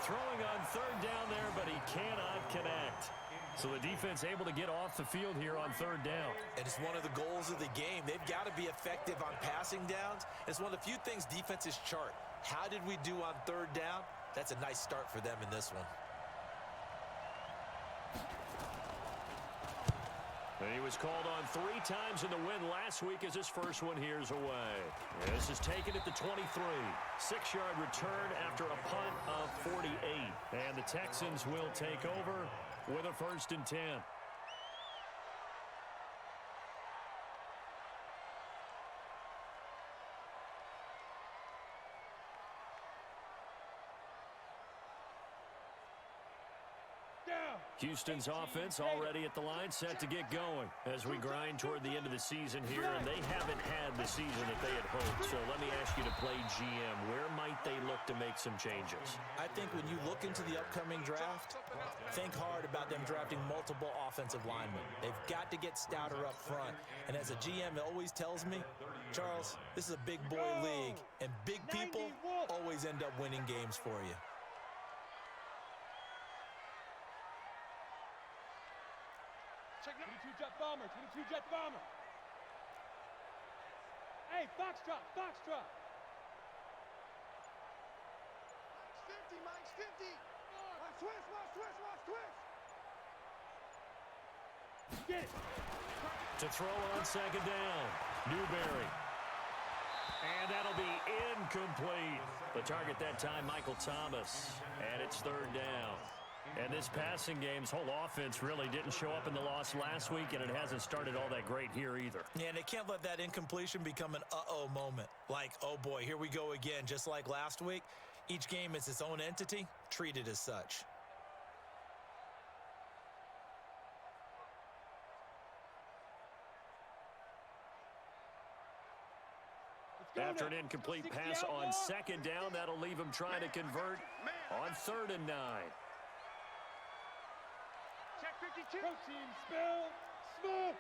Throwing on third down there, but he cannot connect. So the defense able to get off the field here on third down. And it's one of the goals of the game. They've got to be effective on passing downs. It's one of the few things defenses chart. How did we do on third down? That's a nice start for them in this one. And he was called on 3 times in the win last week as his first one here's away. This is taken at the 23. 6-yard return after a punt of 48. And the Texans will take over with a 1st and 10. Houston's offense already at the line, set to get going as we grind toward the end of the season here, and they haven't had the season that they had hoped. So let me ask you to play GM. Where might they look to make some changes? I think when you look into the upcoming draft, think hard about them drafting multiple offensive linemen. They've got to get stouter up front. And as a GM always tells me, Charles, this is a big boy league, and big people always end up winning games for you. Check 22 Jet Bomber, 22 Jet Bomber. Hey, Foxtrot, Foxtrot. Mike's 50. Watch twist, watch twist, watch twist. Get it. To throw on second down, Newberry. And that'll be incomplete. The target that time, Michael Thomas. And it's third down. And this passing game's whole offense really didn't show up in the loss last week, and it hasn't started all that great here either. Yeah, and they can't let that incompletion become an uh-oh moment. Like, oh boy, here we go again, just like last week. Each game is its own entity, treated as such. After an incomplete pass on second down, that'll leave him trying to convert on 3rd and 9. Check 52. Protein spill. Smoke.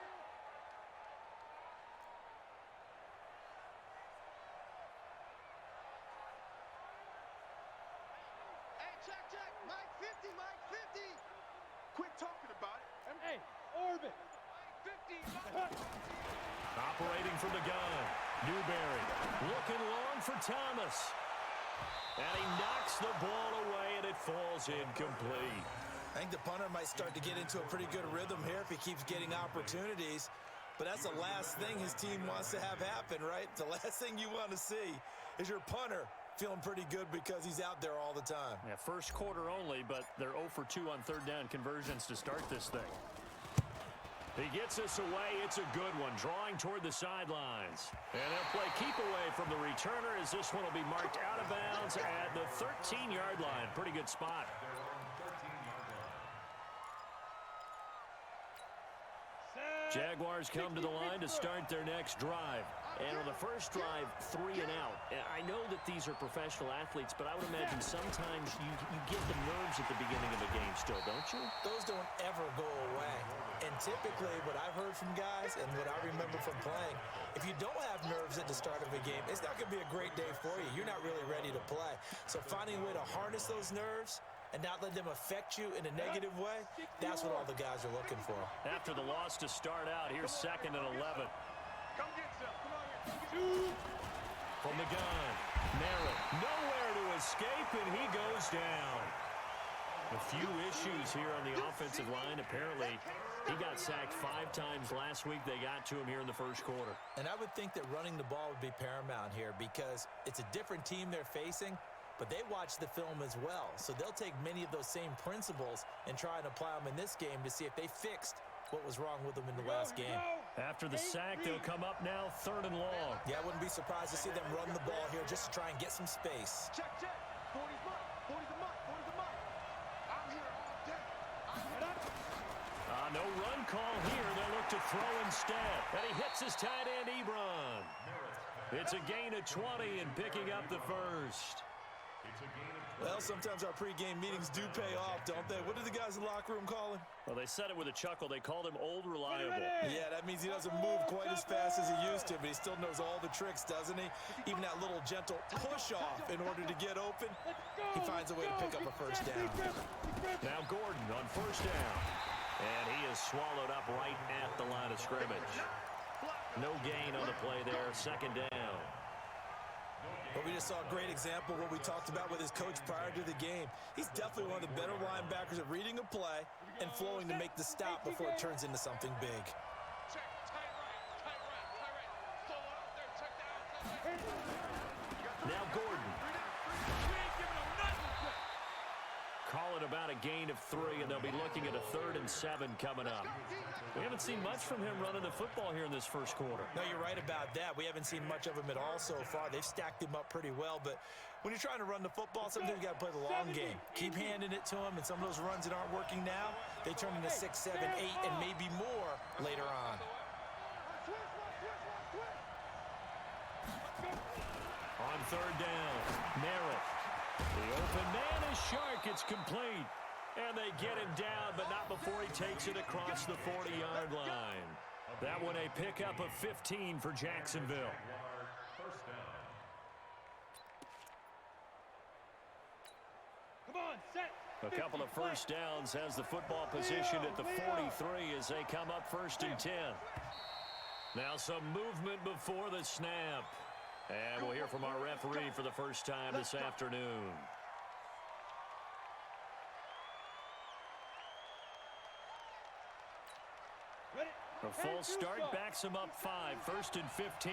Hey, check. Mike 50, Mike 50. Quit talking about it. Hey, orbit. Mike 50. Operating from the gun, Newberry looking long for Thomas. And he knocks the ball away, and it falls incomplete. I think the punter might start to get into a pretty good rhythm here if he keeps getting opportunities. But that's the last thing his team wants to have happen, right? The last thing you want to see is your punter feeling pretty good because he's out there all the time. Yeah, first quarter only, but they're 0 for 2 on third down conversions to start this thing. He gets us away. It's a good one, drawing toward the sidelines. And they'll play keep away from the returner as this one will be marked out of bounds at the 13-yard line. Pretty good spot. Jaguars come to the line to start their next drive. And on the first drive, 3 and out. I know that these are professional athletes, but I would imagine sometimes you get the nerves at the beginning of a game still, don't you? Those don't ever go away. And typically what I've heard from guys and what I remember from playing, if you don't have nerves at the start of a game, it's not going to be a great day for you. You're not really ready to play. So finding a way to harness those nerves and not let them affect you in a negative way, that's what all the guys are looking for. After the loss to start out, here's 2nd and 11. Come get some. Come on here. From the gun, Merritt, nowhere to escape, and he goes down. A few issues here on the offensive line. Apparently, he got sacked 5 times last week. They got to him here in the first quarter. And I would think that running the ball would be paramount here because it's a different team they're facing, but they watch the film as well. So they'll take many of those same principles and try and apply them in this game to see if they fixed what was wrong with them in the last game. After the sack, they'll come up now 3rd and long. Yeah, I wouldn't be surprised to see them run the ball here just to try and get some space. Check. 40's Mike. 40's the Mike. 40's the Mike. I'm here all day. No run call here. They'll look to throw instead. And he hits his tight end, Ebron. It's a gain of 20 and picking up the first. Well, sometimes our pregame meetings do pay off, don't they? What did the guys in the locker room call him? Well, they said it with a chuckle. They called him Old Reliable. Yeah, that means he doesn't move quite as fast as he used to, but he still knows all the tricks, doesn't he? Even that little gentle push-off in order to get open, he finds a way to pick up a first down. Now Gordon on first down. And he is swallowed up right at the line of scrimmage. No gain on the play there. Second down. Well, we just saw a great example of what we talked about with his coach prior to the game. He's definitely one of the better linebackers at reading a play and flowing to make the stop before it turns into something big. Now Gordon. Call it about a gain of 3, and they'll be looking at a 3rd and 7 coming up. We haven't seen much from him running the football here in this first quarter. No, you're right about that. We haven't seen much of him at all so far. They've stacked him up pretty well, but when you're trying to run the football, sometimes you got to play the long game. Keep handing it to him, and some of those runs that aren't working now, they turn into 6, 7, 8, and maybe more later on. On 3rd down, Merritt. The open man is Shark. It's complete. And they get him down, but not before he takes it across the 40-yard line. That one a pickup of 15 for Jacksonville. Come on, set. A couple of first downs has the football position at the 43 as they come up 1st and 10. Now some movement before the snap. And we'll hear from our referee for the first time this afternoon. A full start backs him up 5, 1st and 15.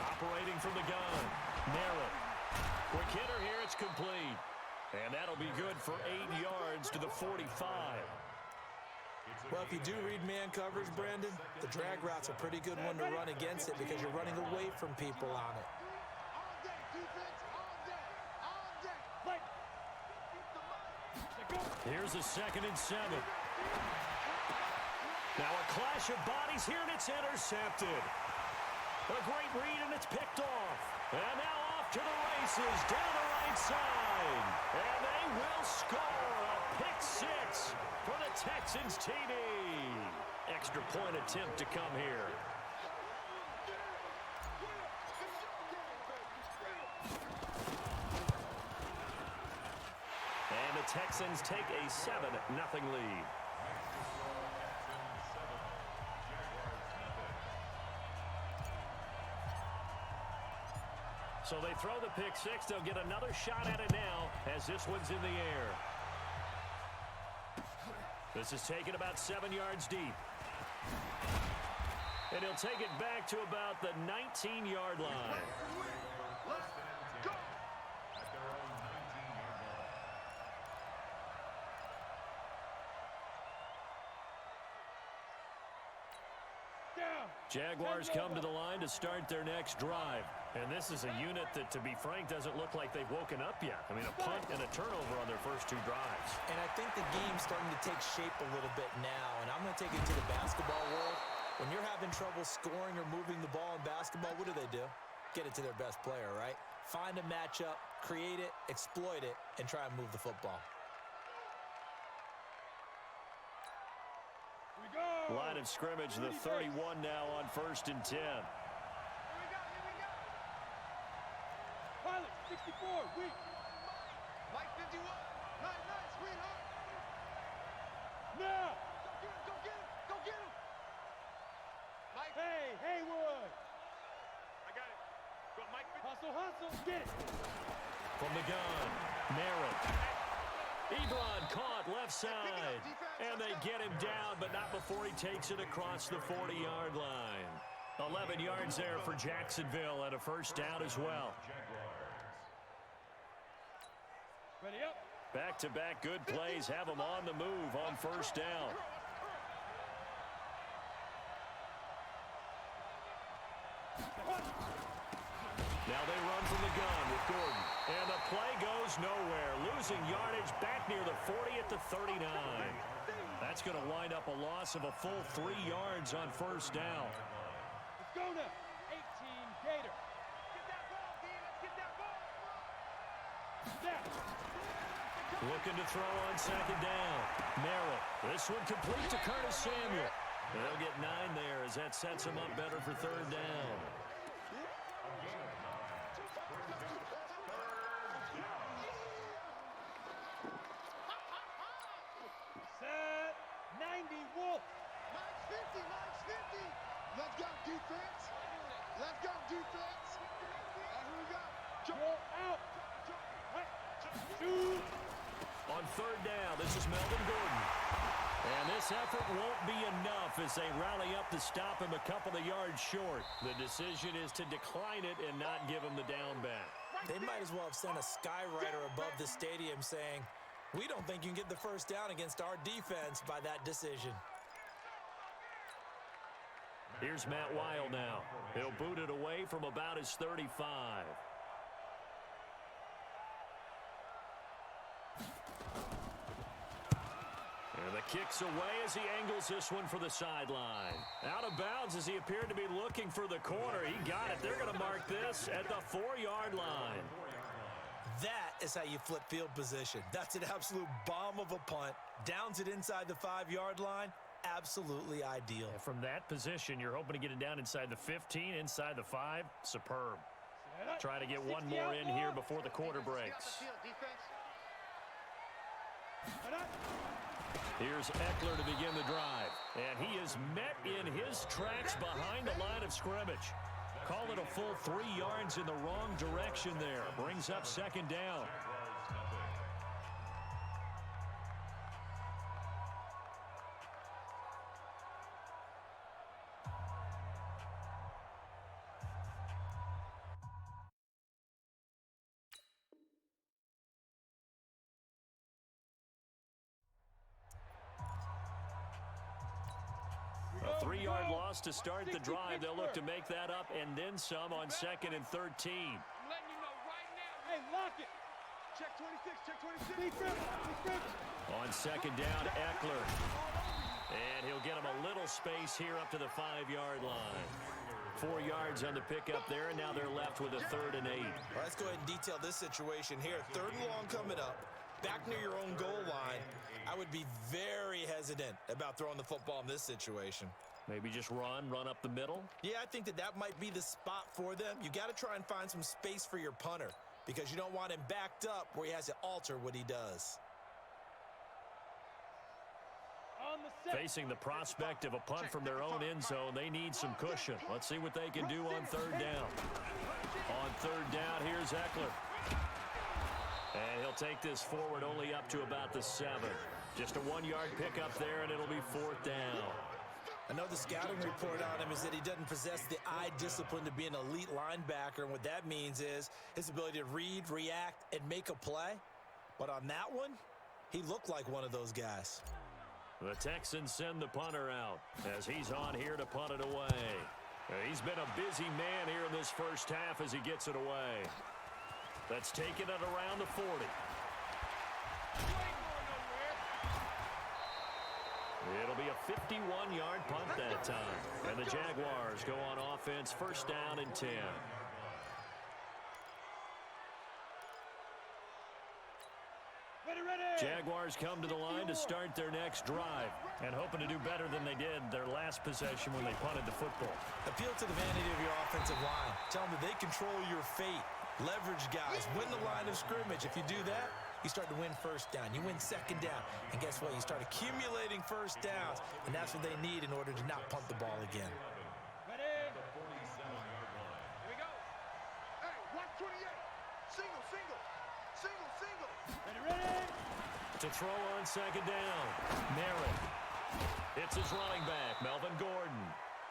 Operating from the gun, Merritt. Quick hitter here, it's complete. And that'll be good for 8 yards to the 45. Well, if you do read man coverage, Brandon, the drag route's a pretty good one to run against it because you're running away from people on it. Here's a 2nd and 7. Now a clash of bodies here, and it's intercepted. A great read, and it's picked off. And now off to the races, down the right side. And they will score a pick 6 for the Texans TD. Extra point attempt to come here. And the Texans take a 7-0 lead. So they throw the pick 6. They'll get another shot at it now as this one's in the air. This is taken about 7 yards deep. And he'll take it back to about the 19-yard line. Jaguars come to the line to start their next drive. And this is a unit that, to be frank, doesn't look like they've woken up yet. I mean, a punt and a turnover on their first 2 drives. And I think the game's starting to take shape a little bit now. And I'm going to take it to the basketball world. When you're having trouble scoring or moving the ball in basketball, what do? Get it to their best player, right? Find a matchup, create it, exploit it, and try and move the football. Line of scrimmage, the 31 now on 1st and 10. Pilot, 64, weak. Mike 51, nice, sweetheart. Now. Go get him. Mike. Hey, Haywood. I got it. Go, Mike. Hustle, get it. From the gun, Merritt. Ebron caught left side, and they get him down, but not before he takes it across the 40-yard line. 11 yards there for Jacksonville and a first down as well. Ready up. Back-to-back good plays have them on the move on first down. Now they run from the gun with Gordon. And the play goes nowhere. Losing yardage back near the 40 at the 39. That's going to wind up a loss of a full 3 yards on first down. Gona, 18 Gator. Get that ball, D. Let's get that ball. Snap. Looking to throw on second down. Merrill. This one complete to Curtis Samuel. They'll get 9 there as that sets them up better for third down. Set 90 Wolf. Max 50, Max 50. Let's go, defense. Let's go, defense. Here we go. Go out. Shoot. On third down, this is Melvin Gordon. And this effort won't be enough as they rally up to stop him a couple of yards short. The decision is to decline it and not give him the down back. They might as well have sent a skywriter above the stadium saying, we don't think you can get the first down against our defense by that decision. Here's Matt Weil now. He'll boot it away from about his 35. And the kick's away as he angles this one for the sideline. Out of bounds as he appeared to be looking for the corner. He got it. They're going to mark this at the 4-yard line. That is how you flip field position. That's an absolute bomb of a punt. Downs it inside the 5-yard line. Absolutely ideal. And from that position, you're hoping to get it down inside the 15, inside the 5. Superb. Try to get one more in here before the quarter breaks. Here's Eckler to begin the drive. And he is met in his tracks behind the line of scrimmage. Call it a full 3 yards in the wrong direction there. Brings up second down. A 3-yard loss to start the drive. They'll look to make that up and then some on 2nd and 13. I'm letting you know right now. Hey, lock it. Check 26, check 26. On second down, Eckler. And he'll get him a little space here up to the 5-yard line. 4 yards on the pickup there, and now they're left with a 3rd and 8. Well, let's go ahead and detail this situation here. 3rd and long coming up. Back near your own goal line. I would be very hesitant about throwing the football in this situation. Maybe just run up the middle? Yeah, I think that might be the spot for them. You got to try and find some space for your punter because you don't want him backed up where he has to alter what he does. Facing the prospect of a punt from their own end zone, they need some cushion. Let's see what they can do on 3rd down. On 3rd down, here's Eckler. And he'll take this forward only up to about the 7. Just a 1-yard pickup there, and it'll be 4th down. I know the scouting report on him is that he doesn't possess the eye discipline to be an elite linebacker, and what that means is his ability to read, react, and make a play. But on that one, he looked like one of those guys. The Texans send the punter out as he's on here to punt it away. He's been a busy man here in this first half as he gets it away. That's taking it around the 40. It'll be a 51-yard punt that time. And the Jaguars go on offense, 1st down and 10. Jaguars come to the line to start their next drive and hoping to do better than they did their last possession when they punted the football. Appeal to the vanity of your offensive line. Tell them that they control your fate. Leverage guys. Win the line of scrimmage. If you do that, you start to win 1st down. You win 2nd down. And guess what? You start accumulating 1st downs. And that's what they need in order to not punt the ball again. Ready? Here we go. Hey, 128. Single. Ready? To throw on 2nd down, Merritt. It's his running back, Melvin Gordon.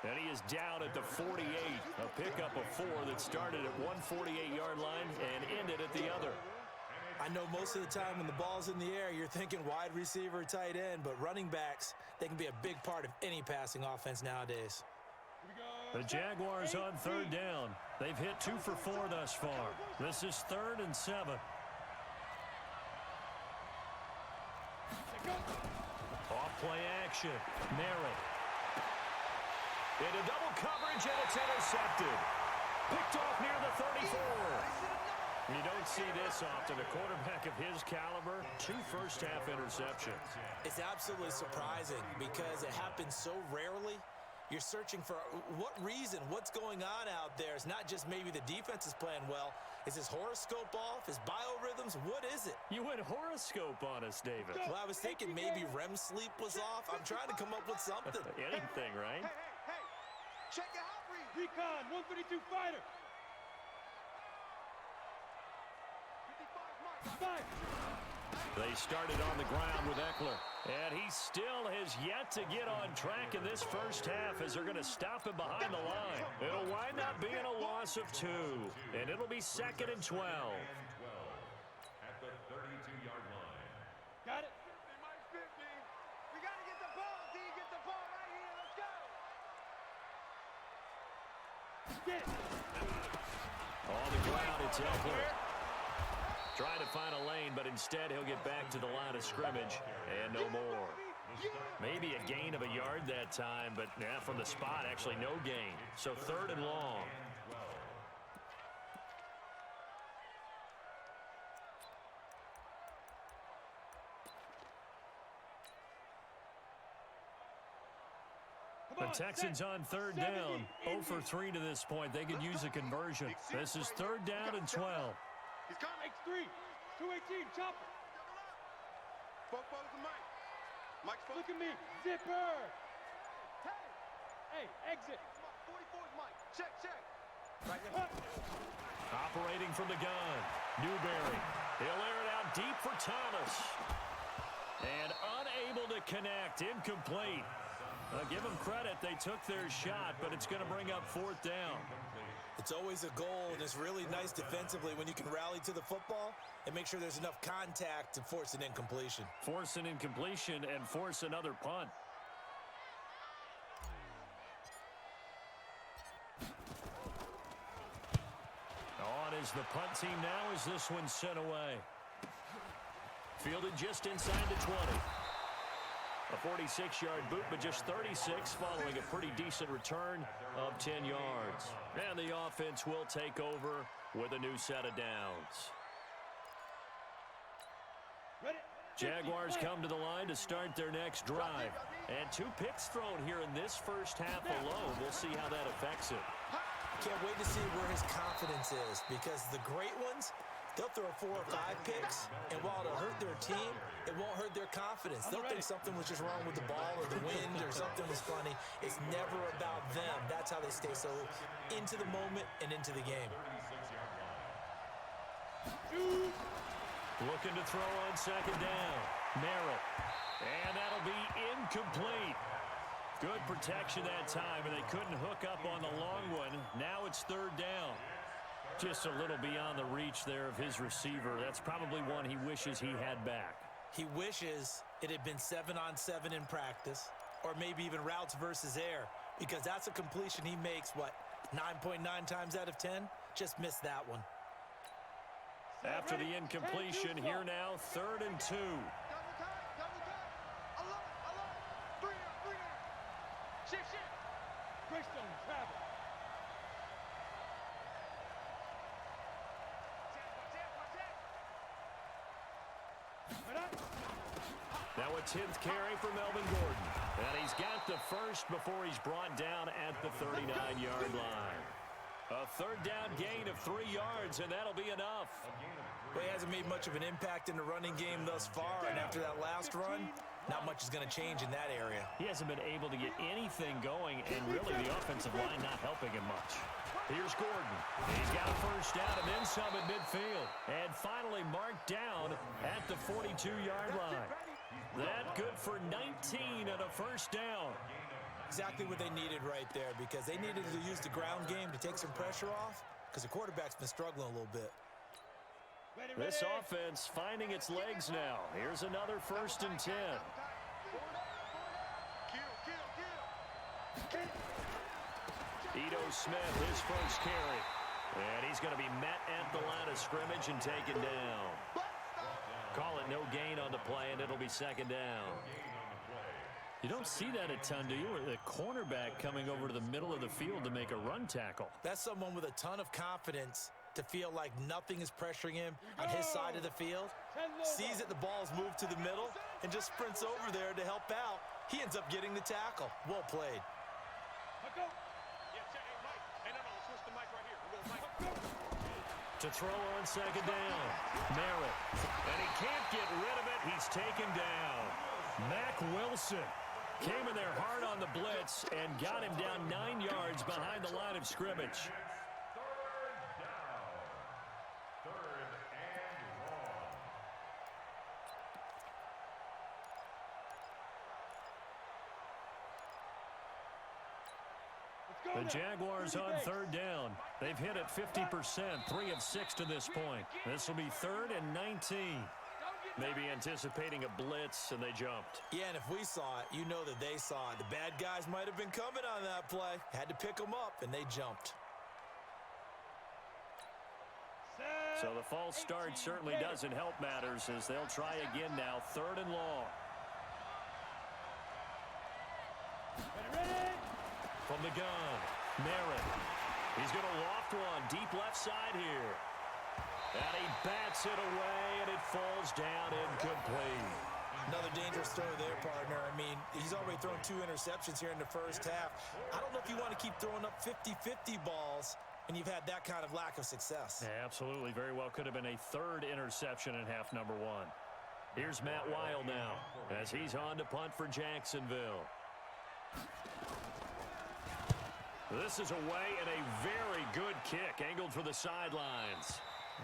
And he is down at the 48. A pickup of 4 that started at one 48-yard line and ended at the other. I know most of the time when the ball's in the air, you're thinking wide receiver, tight end, but running backs, they can be a big part of any passing offense nowadays. The Jaguars on 3rd down. They've hit 2 for 4 thus far. This is 3rd and 7. Off play action. Merritt. Into double coverage, and it's intercepted. Picked off near the 34. You don't see this often. A quarterback of his caliber, 2 first-half interceptions. It's absolutely surprising because it happens so rarely. You're searching for what reason, what's going on out there. It's not just maybe the defense is playing well. Is his horoscope off? His biorhythms? What is it? You went horoscope on us, David. Well, I was thinking maybe REM sleep was off. I'm trying to come up with something. Anything, right? Hey. Check your heart rate. Recon, 152 fighter. 55 Mike. They started on the ground with Eckler, and he still has yet to get on track in this first half as they're going to stop him behind the line. It'll wind up being a loss of 2, and it'll be 2nd and 12. At the 32-yard line. Got it. 50, Mike 50. We got to get the ball, D. Get the ball right here. Let's go. Get it. On the ground, it's Eckler. Trying to find a lane, but instead he'll get back to the line of scrimmage and no more. Maybe a gain of a yard that time, but from the spot, actually no gain. So 3rd and long. The Texans on 3rd down. 0 for 3 to this point. They could use a conversion. This is 3rd down and 12. He's coming. X3, 218, chopper. Both balls to Mike. Mike's Look at me, zipper. Hey, Hey, exit. 44 is Mike. Check. Operating from the gun. Newberry. He'll air it out deep for Thomas. And unable to connect. Incomplete. Give them credit. They took their shot, but it's going to bring up 4th down. It's always a goal, and it's really nice defensively when you can rally to the football and make sure there's enough contact to force an incompletion. Force an incompletion and force another punt. On is the punt team now as this one's sent away. Fielded just inside the 20. A 46-yard boot, but just 36 following a pretty decent return of 10 yards. And the offense will take over with a new set of downs. Ready. Jaguars come to the line to start their next drive. And 2 picks thrown here in this first half alone. We'll see how that affects it. Can't wait to see where his confidence is because the great ones, they'll throw 4 or 5 picks, and while it'll hurt their team, it won't hurt their confidence. They'll think something was just wrong with the ball or the wind or something was funny. It's never about them. That's how they stay so into the moment and into the game. Looking to throw on 2nd down. Merrill. And that'll be incomplete. Good protection that time, and they couldn't hook up on the long one. Now it's 3rd down. Just a little beyond the reach there of his receiver. That's probably one he wishes he had back. He wishes it had been 7-on-7 in practice, or maybe even routes versus air, because that's a completion he makes, 9.9 times out of 10? Just missed that one. After the incompletion, here now, 3rd and 2. Double time. I love it. 3 down. Shift. Greystone, travel. Now a 10th carry for Melvin Gordon. And he's got the first before he's brought down at the 39-yard line. A 3rd down gain of 3 yards, and that'll be enough. Well, he hasn't made much of an impact in the running game thus far, and after that last run, not much is going to change in that area. He hasn't been able to get anything going, and really the offensive line not helping him much. Here's Gordon. He's got a first down and then some at midfield. And finally marked down at the 42-yard line. That good for 19 and a first down. Exactly what they needed right there, because they needed to use the ground game to take some pressure off, because the quarterback's been struggling a little bit. This offense finding its legs now. Here's another 1st and 10. Ito Smith, his first carry. And he's going to be met at the line of scrimmage and taken down. Call it no gain on the play, and it'll be 2nd down. You don't see that a ton, do you? Or the cornerback coming over to the middle of the field to make a run tackle. That's someone with a ton of confidence to feel like nothing is pressuring him on his side of the field. Sees that the ball's moved to the middle and just sprints over there to help out. He ends up getting the tackle. Well played. To throw on second down, Merritt. And he can't get rid of it. He's taken down. Mack Wilson came in there hard on the blitz and got him down 9 yards behind the line of scrimmage. The Jaguars on third down. They've hit it 50%, 3 of 6 to this point. This will be 3rd and 19. Maybe anticipating a blitz, and they jumped. Yeah, and if we saw it, you know that they saw it. The bad guys might have been coming on that play. Had to pick them up, and they jumped. So the false start certainly doesn't help matters as they'll try again now, 3rd and long. From the gun, Merritt. He's going to loft one deep left side here. And he bats it away, and it falls down incomplete. Another dangerous throw there, partner. I mean, he's already thrown 2 interceptions here in the first half. I don't know if you want to keep throwing up 50-50 balls when you've had that kind of lack of success. Yeah, absolutely. Very well could have been a 3rd interception in half number 1. Here's Matt Weil now as he's on to punt for Jacksonville. This is away and a very good kick angled for the sidelines.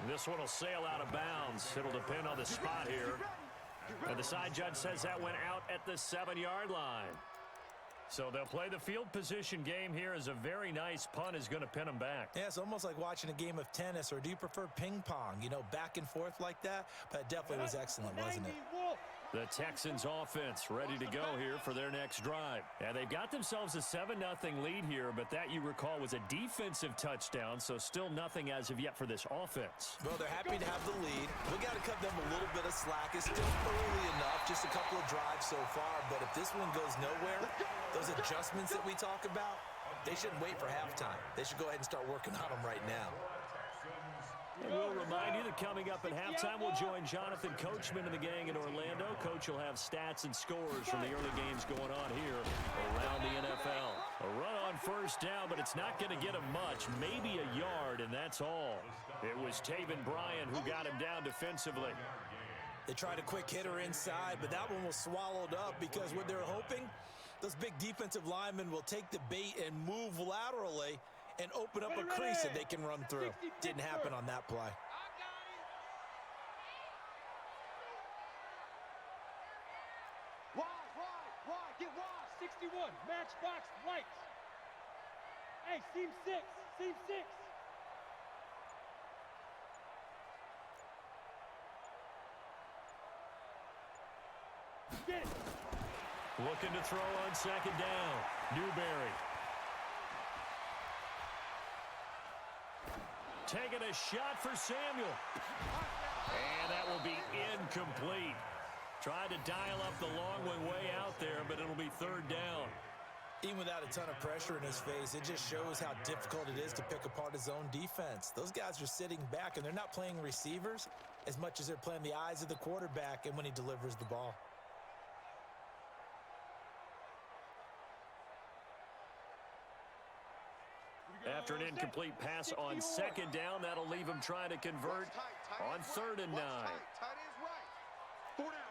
This one will sail out of bounds. It'll depend on the spot here. And the side judge says that went out at the 7-yard line. So they'll play the field position game here as a very nice punt is going to pin them back. Yeah, it's almost like watching a game of tennis, or do you prefer ping pong? You know, back and forth like that? But it definitely was excellent, wasn't it? The Texans offense ready to go here for their next drive. And they've got themselves a 7-0 lead here, but that, you recall, was a defensive touchdown, so still nothing as of yet for this offense. Well, they're happy to have the lead. We got to cut them a little bit of slack. It's still early enough, just a couple of drives so far, but if this one goes nowhere, those adjustments that we talk about, they shouldn't wait for halftime. They should go ahead and start working on them right now. And we'll remind you that coming up at halftime, we'll join Jonathan Coachman and the gang in Orlando. Coach will have stats and scores from the early games going on here around the NFL. A run on first down, but it's not going to get him much. Maybe a yard, and that's all. It was Taven Bryan who got him down defensively. They tried a quick hitter inside, but that one was swallowed up because what they're hoping, those big defensive linemen will take the bait and move laterally and open up a crease that they can run through. Didn't happen on that play. Wide, get wide. 61, matchbox, right. Hey, seam 6, seam 6. Get it. Looking to throw on second down. Newberry. Taking a shot for Samuel. And that will be incomplete. Tried to dial up the long one way out there, but it'll be 3rd down. Even without a ton of pressure in his face, it just shows how difficult it is to pick apart his own defense. Those guys are sitting back, and they're not playing receivers as much as they're playing the eyes of the quarterback and when he delivers the ball. After an incomplete pass on second down, that'll leave him trying to convert on 3rd and 9. Tight ends right. 4 down.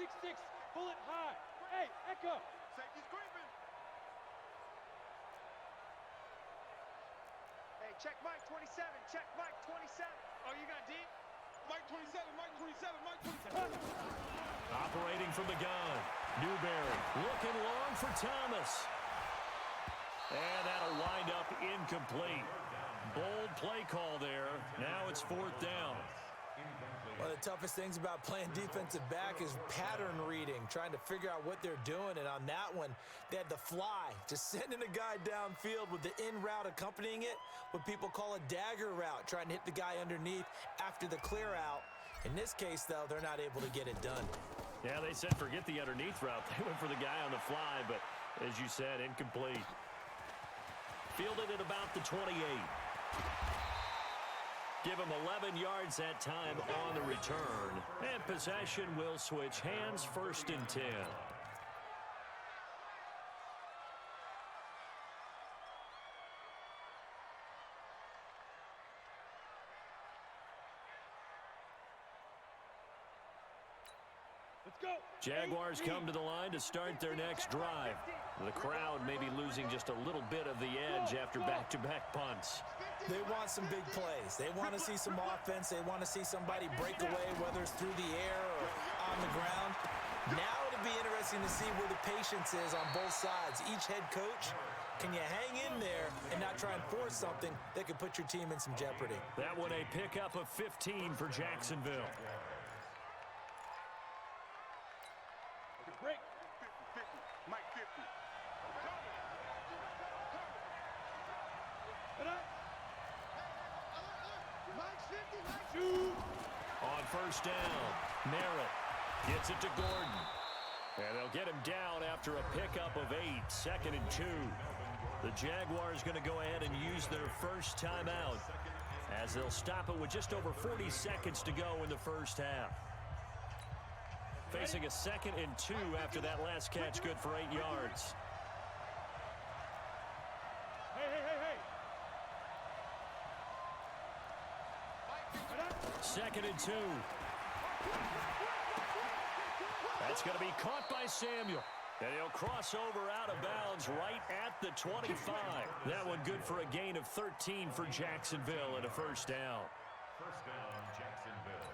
6-6, pull it high. Hey, Echo. Safety's creeping. Hey, check Mike 27. Check Mike 27. Oh, you got deep? Mike 27, Mike 27, Mike 27. Operating from the gun. Newberry looking long for Thomas. And that'll wind up incomplete. Bold play call there. Now it's 4th down. One of the toughest things about playing defensive back is pattern reading, trying to figure out what they're doing. And on that one, they had the fly, just sending a guy downfield with the in route accompanying it, what people call a dagger route, trying to hit the guy underneath after the clear out. In this case, though, they're not able to get it done. Yeah, they said forget the underneath route. They went for the guy on the fly, but as you said, incomplete. Fielded at about the 28. Give him 11 yards that time on the return. And possession will switch hands, 1st and 10. Jaguars come to the line to start their next drive. The crowd may be losing just a little bit of the edge after back-to-back punts. They want some big plays. They want to see some offense. They want to see somebody break away, whether it's through the air or on the ground. Now it'll be interesting to see where the patience is on both sides. Each head coach, can you hang in there and not try and force something that could put your team in some jeopardy? That one a pickup of 15 for Jacksonville. Break. 50, Mike 50. Mike's 50, Mike's 2. On 1st down, Merritt gets it to Gordon. And they'll get him down after a pickup of 8, 2nd and 2. The Jaguars going to go ahead and use their first timeout as they'll stop it with just over 40 seconds to go in the first half. Facing a 2nd and 2 after that last catch, good for 8 yards. Hey. 2nd and 2. That's going to be caught by Samuel. And he'll cross over out of bounds right at the 25. That one good for a gain of 13 for Jacksonville and a 1st down. 1st down, Jacksonville.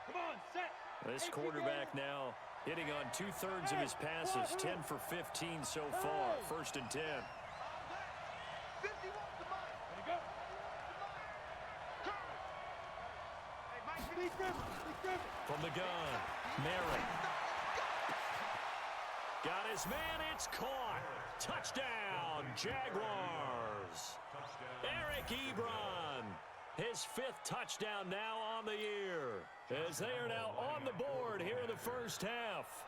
Come on, set. This quarterback now hitting on 2/3 of his passes, 10 for 15 so far. 1st and 10. 51 to Mike. There you go. Hey, Mike, be Griffin. From the gun, Merritt. Got his man, it's caught. Touchdown, Jaguars. Eric Ebron, his 5th touchdown now on the year, as they are now on the board here in the first half.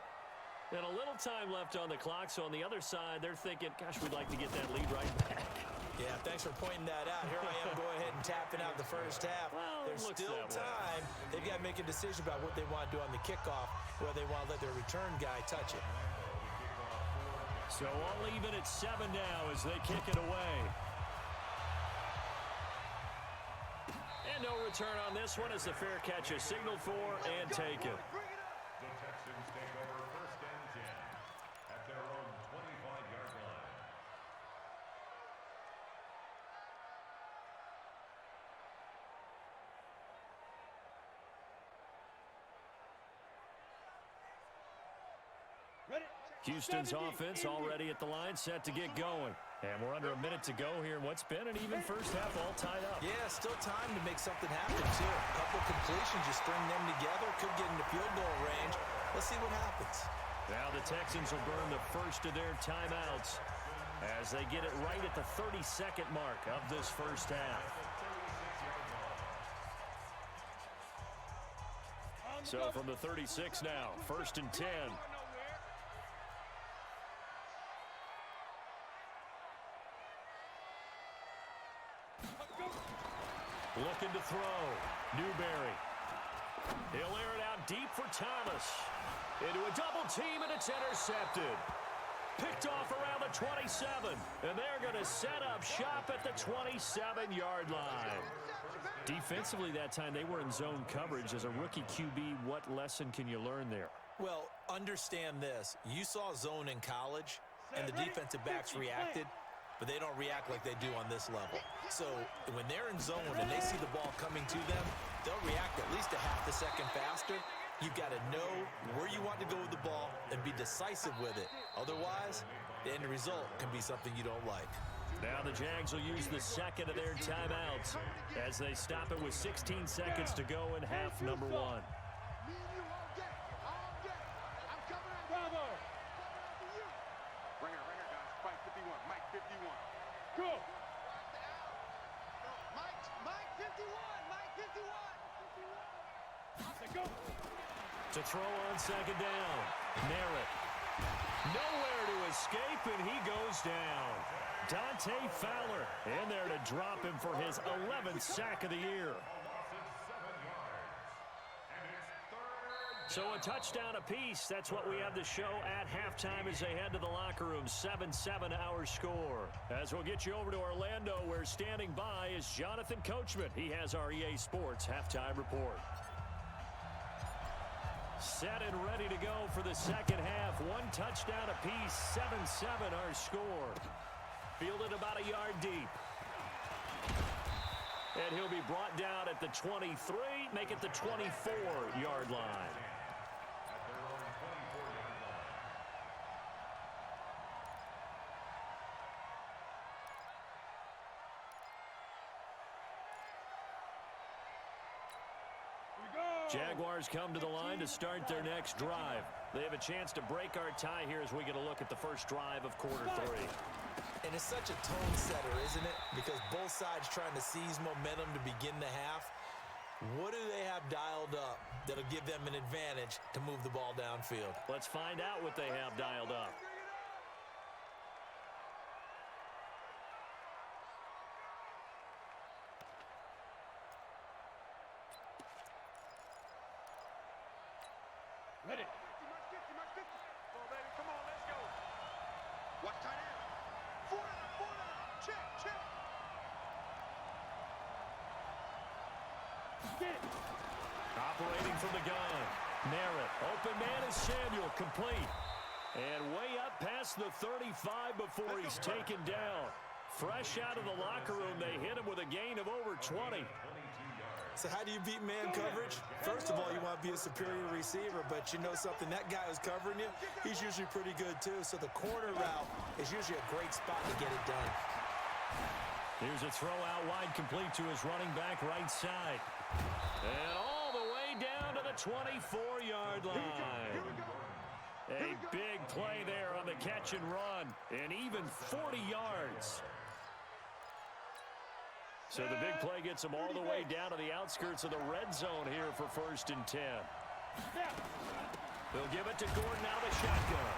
And a little time left on the clock, so on the other side, they're thinking, gosh, we'd like to get that lead right back. Yeah, thanks for pointing that out. Here I am, go ahead and tapping out the first half. Well, There's still time. They've got to make a decision about what they want to do on the kickoff, whether they want to let their return guy touch it. So all even at 7 now as they kick it away. And no return on this one as the fair catch is signaled for and taken. The Texans take over 1st and 10 at their own 25-yard line. Houston's offense already at the line, set to get going. And we're under a minute to go here in what's been an even first half, all tied up. Yeah, still time to make something happen, too. A couple completions, you string them together, could get into field goal range. Let's see what happens. Now the Texans will burn the first of their timeouts as they get it right at the 32nd mark of this first half. So from the 36 now, 1st and 10. Looking to throw. Newberry. He'll air it out deep for Thomas. Into a double team, and it's intercepted. Picked off around the 27. And they're going to set up shop at the 27-yard line. Defensively that time, they were in zone coverage. As a rookie QB, what lesson can you learn there? Well, understand this. You saw zone in college, and the defensive backs reacted, but they don't react like they do on this level. So when they're in zone and they see the ball coming to them, they'll react at least a half a second faster. You've got to know where you want to go with the ball and be decisive with it. Otherwise, the end result can be something you don't like. Now the Jags will use the second of their timeouts as they stop it with 16 seconds to go in half number 1. Me and you all day. All day. I'm coming out. Bravo. For you. Right here, guys. Fight 51. Mike 51. Go. Mike 51. Mike 51. To throw on second down. Merritt. Nowhere to escape, and he goes down. Dante Fowler in there to drop him for his 11th sack of the year. So a touchdown apiece. That's what we have to show at halftime as they head to the locker room. 7-7 our score. As we'll get you over to Orlando, where standing by is Jonathan Coachman. He has our EA Sports halftime report. Set and ready to go for the second half. One touchdown apiece. 7-7 our score. Fielded about a yard deep. And he'll be brought down at the 23, make it the 24-yard line. Jaguars come to the line to start their next drive. They have a chance to break our tie here as we get a look at the first drive of quarter three. And it's such a tone setter, isn't it? Because both sides trying to seize momentum to begin the half. What do they have dialed up that'll give them an advantage to move the ball downfield? Let's find out what they have dialed up. Ready. Mark 50. Come on, baby. Come on, let's go. Watch tight end. 4 down. Check. Get it. Operating from the gun. Merritt. Open man is Samuel. Complete. And way up past the 35 before he's taken down. Fresh out of the locker room, they hit him with a gain of over 20. So how do you beat man coverage? First of all, you want to be a superior receiver, but you know something, that guy who's covering you, he's usually pretty good too. So the corner route is usually a great spot to get it done. Here's a throw out wide, complete to his running back right side. And all the way down to the 24-yard line. A big play there on the catch and run, and even 40 yards. So the big play gets him all the way down to the outskirts of the red zone here for 1st and 10. They'll give it to Gordon out of the shotgun.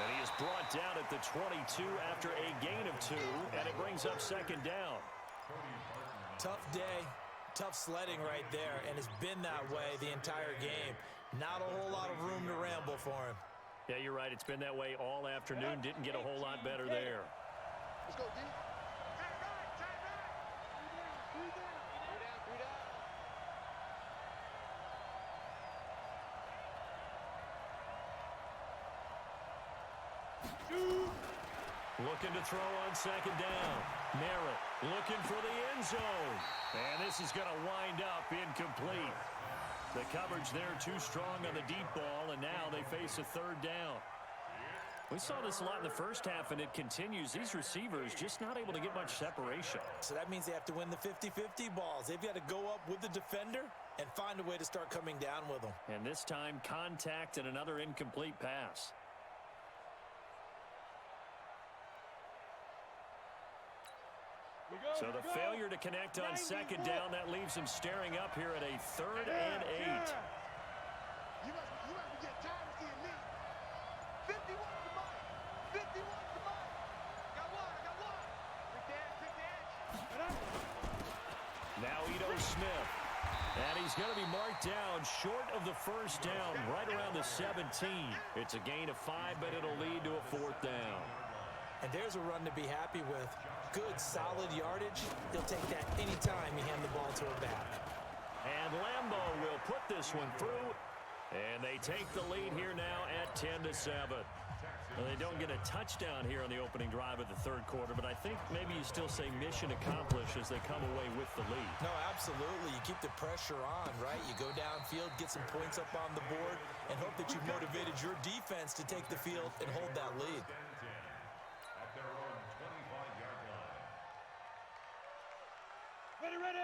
And he is brought down at the 22 after a gain of 2, and it brings up second down. Tough day, tough sledding right there, and it's been that way the entire game. Not a whole lot of room to ramble for him. Yeah, you're right. It's been that way all afternoon. Didn't get a whole lot better there. Let's go, D. Looking to throw on second down. Merritt looking for the end zone. And this is going to wind up incomplete. The coverage there too strong on the deep ball, and now they face a third down. We saw this a lot in the first half, and it continues. These receivers just not able to get much separation. So that means they have to win the 50-50 balls. They've got to go up with the defender and find a way to start coming down with them. And this time, contact and another incomplete pass. So the failure to connect on second down, that leaves him staring up here at a 3rd and 8. You must be getting tired of seeing me. 51 to Mike. 51 to Mike. I got one. Take the edge. Now Ito Smith. And he's going to be marked down short of the first down, right around the 17. It's a gain of 5, but it'll lead to a 4th down. And there's a run to be happy with. Good, solid yardage. He'll take that anytime you hand the ball to a back. And Lambo will put this one through. And they take the lead here now at 10-7. Well, they don't get a touchdown here on the opening drive of the third quarter, but I think maybe you still say mission accomplished as they come away with the lead. No, absolutely. You keep the pressure on, right? You go downfield, get some points up on the board, and hope that you've motivated your defense to take the field and hold that lead.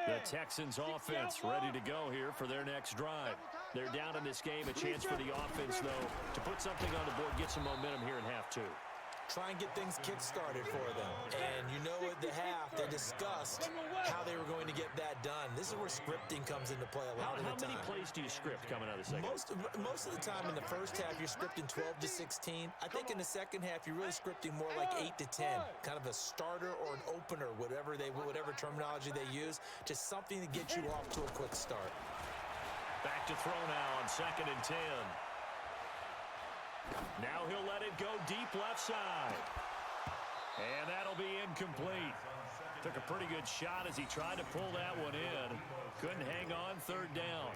The Texans offense ready to go here for their next drive. They're down in this game. A chance for the offense, though, to put something on the board, get some momentum here in half 2. Try and get things kick-started for them. And you know at the half, they just discussed how they were going to get that done. This is where scripting comes into play a lot of the time. How many plays do you script coming out of the second? Most of the time in the first half, you're scripting 12 to 16. I think in the second half, you're really scripting more like 8 to 10, kind of a starter or an opener, whatever terminology they use, just something to get you off to a quick start. Back to throw now on 2nd and 10. Now he'll let it go deep left side. And that'll be incomplete. Took a pretty good shot as he tried to pull that one in. Couldn't hang on 3rd down.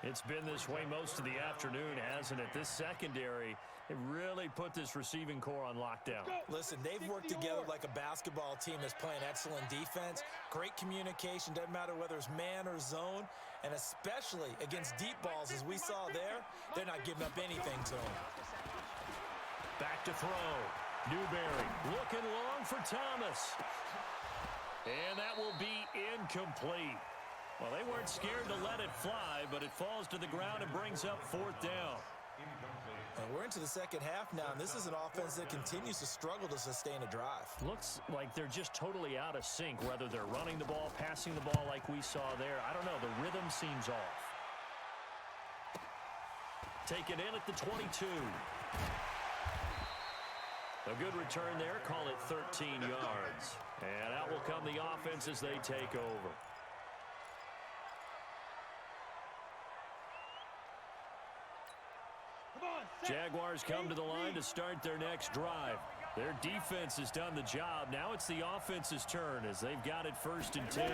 It's been this way most of the afternoon, hasn't it? This secondary, it really put this receiving core on lockdown. Listen, they've worked together like a basketball team that's playing excellent defense. Great communication, doesn't matter whether it's man or zone. And especially against deep balls, as we saw there, they're not giving up anything to them. Back to throw. Newberry looking long for Thomas. And that will be incomplete. Well, they weren't scared to let it fly, but it falls to the ground and brings up 4th down. And we're into the second half now, and this is an offense that continues to struggle to sustain a drive. Looks like they're just totally out of sync, whether they're running the ball, passing the ball like we saw there. I don't know. The rhythm seems off. Taken in at the 22. A good return there. Call it 13 yards. And out will come the offense as they take over. Jaguars come to the line to start their next drive. Their defense has done the job. Now it's the offense's turn as they've got it 1st and 10.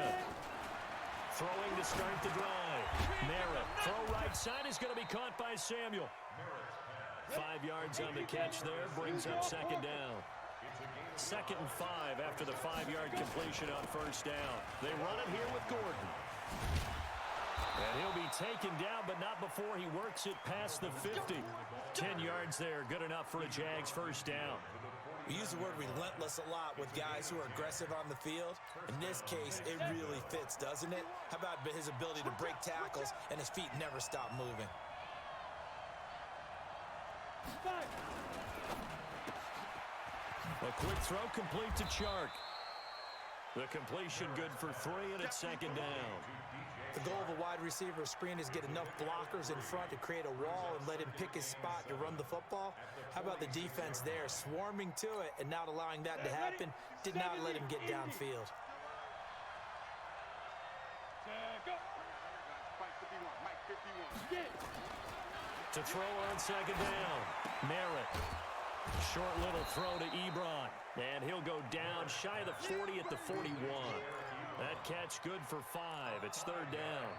Throwing to start the drive. Merritt, throw right side is going to be caught by Samuel. 5 yards on the catch there, brings up 2nd down. 2nd and 5 after the 5-yard completion on 1st down. They run it here with Gordon. And he'll be taken down, but not before he works it past the 50. 10 yards there, good enough for a Jags 1st down. We use the word relentless a lot with guys who are aggressive on the field. In this case, it really fits, doesn't it? How about his ability to break tackles and his feet never stop moving? A quick throw complete to Chark. The completion good for 3, and it's 2nd down. The goal of a wide receiver screen is get enough blockers in front to create a wall and let him pick his spot to run the football. How about the defense there, swarming to it and not allowing that to happen? Did not let him get downfield. To throw on 2nd down. Merritt. Short little throw to Ebron. And he'll go down shy of the 40 at the 41. That catch good for 5. It's 3rd down.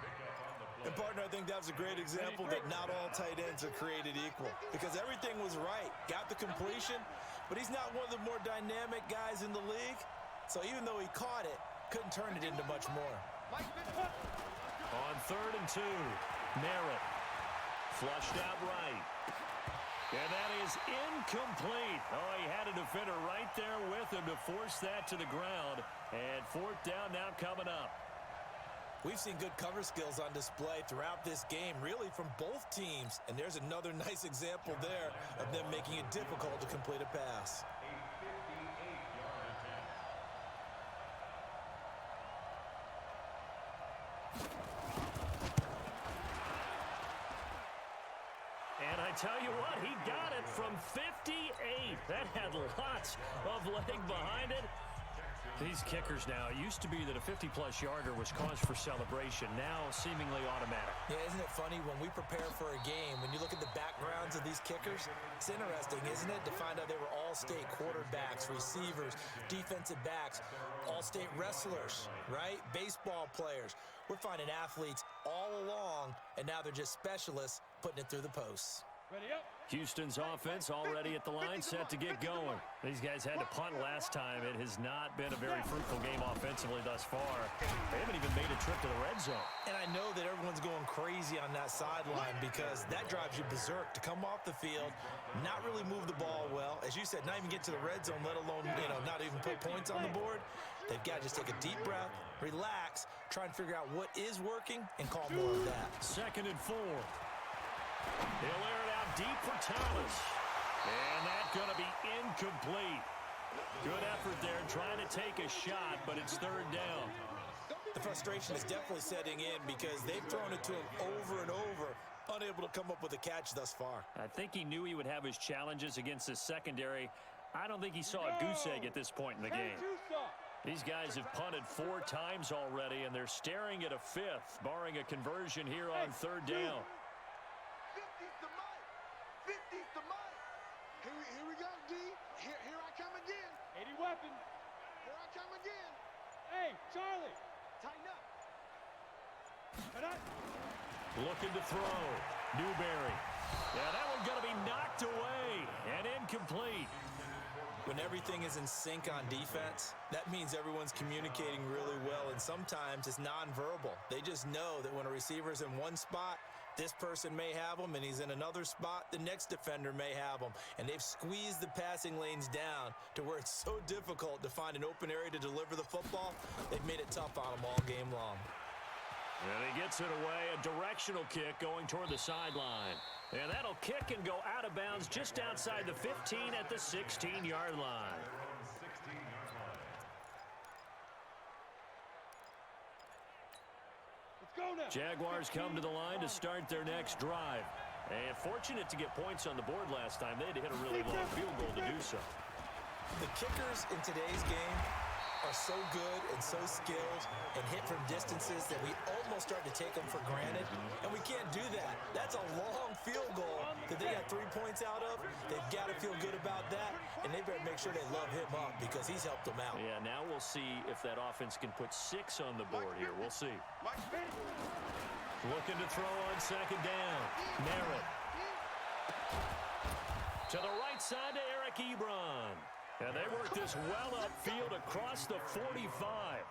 And, partner, I think that was a great example that not all tight ends are created equal. Because everything was right. Got the completion, but he's not one of the more dynamic guys in the league. So even though he caught it, couldn't turn it into much more. On 3rd and 2, Merritt. Flushed out right. And that is incomplete. Oh, he had a defender right there with him to force that to the ground. And 4th down now coming up. We've seen good cover skills on display throughout this game, really from both teams. And there's another nice example there of them making it difficult to complete a pass. And I tell you what, he got it from 58. That had lots of leg behind it. These kickers now, it used to be that a 50-plus yarder was cause for celebration. Now seemingly automatic. Yeah, isn't it funny when we prepare for a game, when you look at the backgrounds of these kickers, it's interesting, isn't it, to find out they were all-state quarterbacks, receivers, defensive backs, all-state wrestlers, right? Baseball players. We're finding athletes all along, and now they're just specialists putting it through the posts. Houston's offense already at the line, set to get going. These guys had to punt last time. It has not been a very fruitful game offensively thus far. They haven't even made a trip to the red zone. And I know that everyone's going crazy on that sideline because that drives you berserk to come off the field, not really move the ball well. As you said, not even get to the red zone, let alone, not even put points on the board. They've got to just take a deep breath, relax, try and figure out what is working, and call more of that. 2nd and 4. He'll air it out deep for Thomas. And that's going to be incomplete. Good effort there trying to take a shot, but it's third down. The frustration is definitely setting in because they've thrown it to him over and over, unable to come up with a catch thus far. I think he knew he would have his challenges against the secondary. I don't think he saw a goose egg at this point in the game. These guys have punted 4 times already, and they're staring at a 5th, barring a conversion here on third down. 50's the mic. 50's the mic. Here we go, D. Here I come again. 80 weapon. Here I come again. Hey, Charlie. Tighten up. Looking to throw. Newberry. Yeah, that one's going to be knocked away and incomplete. When everything is in sync on defense, that means everyone's communicating really well, and sometimes it's nonverbal. They just know that when a receiver's in one spot, this person may have him, and he's in another spot, the next defender may have him. And they've squeezed the passing lanes down to where it's so difficult to find an open area to deliver the football. They've made it tough on him all game long. And he gets it away, a directional kick going toward the sideline. And that'll kick and go out of bounds just outside the 15 at the 16-yard line. Let's go now. Jaguars come to the line to start their next drive. And fortunate to get points on the board last time. They had to hit a really long field goal to do so. The kickers in today's game are so good and so skilled and hit from distances that we almost start to take them for granted, and we can't do that. That's a long field goal that they got 3 points out of. They've got to feel good about that, and they better make sure they love him up because he's helped them out. Yeah, now we'll see if that offense can put 6 on the board here. We'll see. Looking to throw on second down. Merritt. To the right side to Eric Ebron. And they work this well upfield across the 45.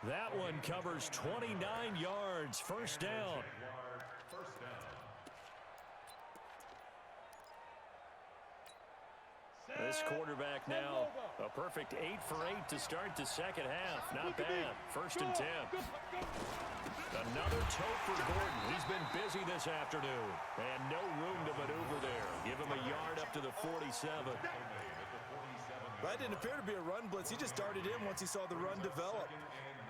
That one covers 29 yards. First down. This quarterback now a perfect 8 for 8 to start the second half. Not bad. First and 10. Another toe for Gordon. He's been busy this afternoon. And no room to maneuver there. Give him a yard up to the 47. That didn't appear to be a run blitz. He just darted in once he saw the run develop.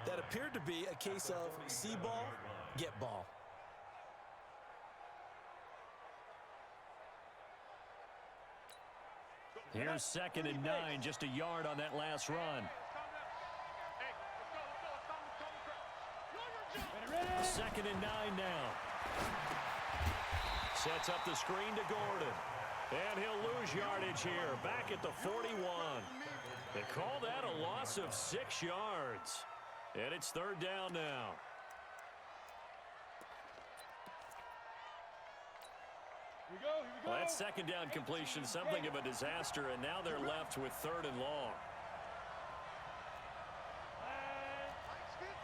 That appeared to be a case of see ball, get ball. Here's second and 9, just a yard on that last run. Second and 9 now. Sets up the screen to Gordon. And he'll lose yardage here, back at the 41. They call that a loss of 6 yards. And it's third down now. Here we go. Well, that second down completion, something of a disaster, and now they're left with third and long.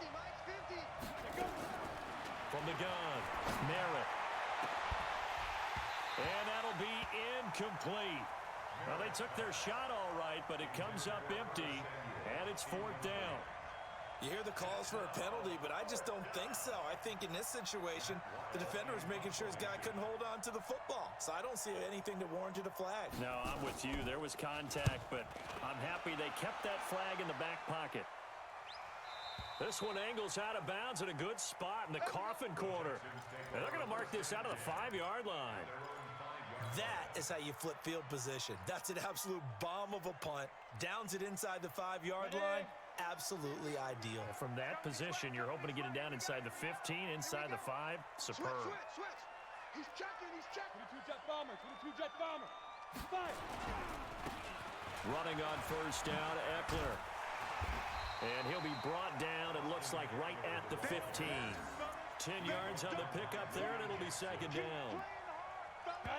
Mike's 50. From the gun, Merritt. And that'll be incomplete. Well, they took their shot all right, but it comes up empty, and it's fourth down. You hear the calls for a penalty, but I just don't think so. I think in this situation, the defender was making sure his guy couldn't hold on to the football. So I don't see anything that warranted a flag. No, I'm with you. There was contact, but I'm happy they kept that flag in the back pocket. This one angles out of bounds at a good spot in the coffin corner. And they're going to mark this out of the 5-yard line. That is how you flip field position. That's an absolute bomb of a punt. Downs it inside the 5-yard line. Absolutely ideal. From that position, you're hoping to get it down inside the 15, inside the 5. Superb. Switch. He's checking. 22 jet bomber. 22 jet bomber. 5. Running on first down, Eckler. And he'll be brought down, it looks like, right at the 15. 10 yards on the pickup there, and it'll be second down.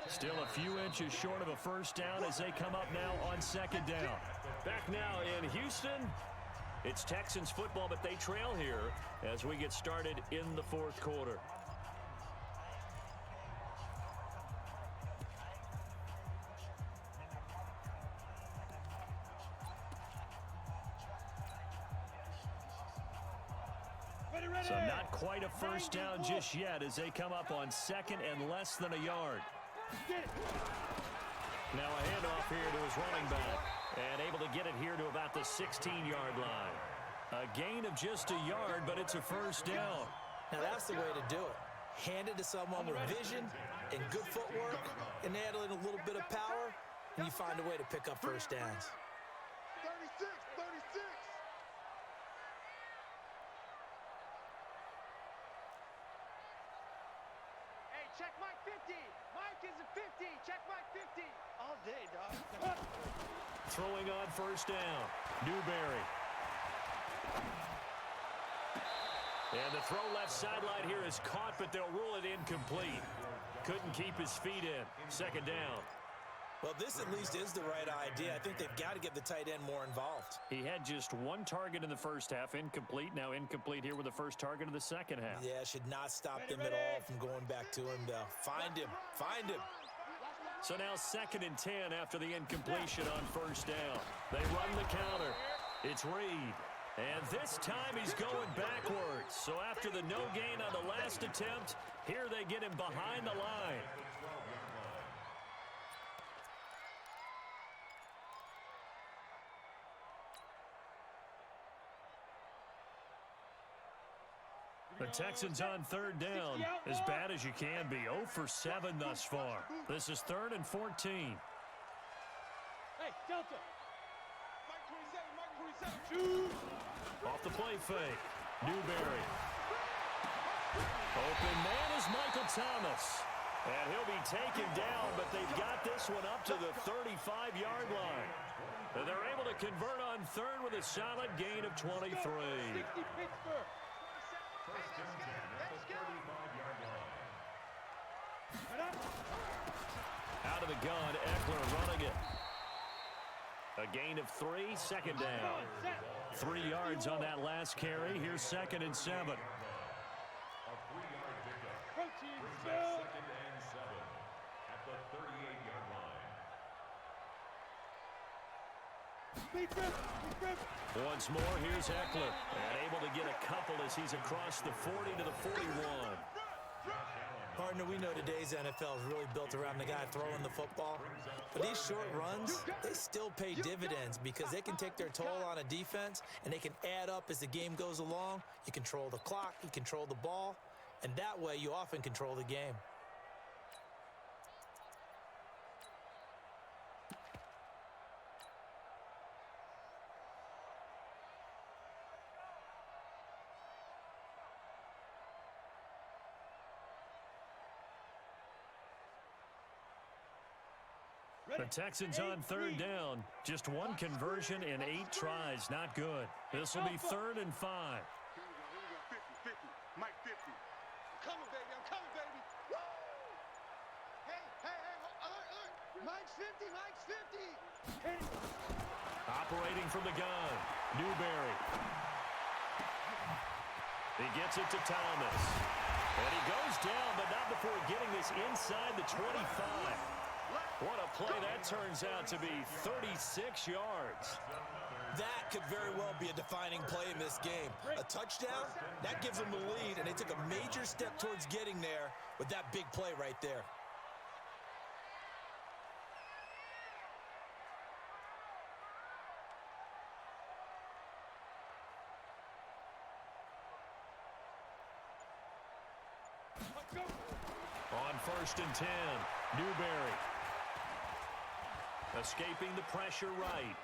Still a few inches short of a first down as they come up now on second down. Back now in Houston. It's Texans football, but they trail here as we get started in the fourth quarter. So not quite a first down just yet as they come up on second and less than a yard. Now a handoff here to his running back. And able to get it here to about the 16-yard line. A gain of just a yard, but it's a first down. Now that's the way to do it. Hand it to someone with vision and good footwork, and add in a little bit of power, and you find a way to pick up first downs. 36, 36. Hey, check Mike 50. Mike is a 50. Check Mike 50. All day, dog. Throwing on first down. Newberry. And the throw left sideline here is caught, but they'll rule it incomplete. Couldn't keep his feet in. Second down. Well, this at least is the right idea. I think they've got to get the tight end more involved. He had just one target in the first half, incomplete. Now incomplete here with the first target of the second half. Yeah, should not stop them at all from going back to him, though. Find him. Find him. So now 2nd and 10 after the incompletion on first down. They run the counter. It's Reed. And this time he's going backwards. So after the no gain on the last attempt, here they get him behind the line. The Texans on 3rd down, as bad as you can be. 0 for 7 thus far. This is 3rd and 14. Hey, Delta. Mike 27, Mike 27. Shoot. Off the play fake. Newberry. Open man is Michael Thomas. And he'll be taken down, but they've got this one up to the 35-yard line. And they're able to convert on 3rd with a solid gain of 23. 60 Pittsburgh. First and 10 at the 35-yard line. Out of the gun, Eckler running it. A gain of 3, second down. 3 yards on that last carry. Here's 2nd and 7. A 3-yard pickup. Brings up 2nd and 7 at the 38-yard line. Once more, here's Eckler. And able to get a couple as he's across the 40 to the 41. Partner, we know today's NFL is really built around the guy throwing the football. But these short runs, they still pay dividends because they can take their toll on a defense, and they can add up as the game goes along. You control the clock, you control the ball, and that way you often control the game. The Texans on 3rd down. Just one conversion in 8 tries. Not good. This will be 3rd and 5. Here we go, 50, 50. Mike 50. I'm coming, baby. I'm coming, baby. Woo! Hey, alert. Mike's 50, Mike's 50. Operating from the gun. Newberry. He gets it to Thomas. And he goes down, but not before getting this inside the 25. What a play that turns out to be, 36 yards. That could very well be a defining play in this game. A touchdown, that gives them the lead, and they took a major step towards getting there with that big play right there. On 1st and 10, Newberry. Escaping the pressure right.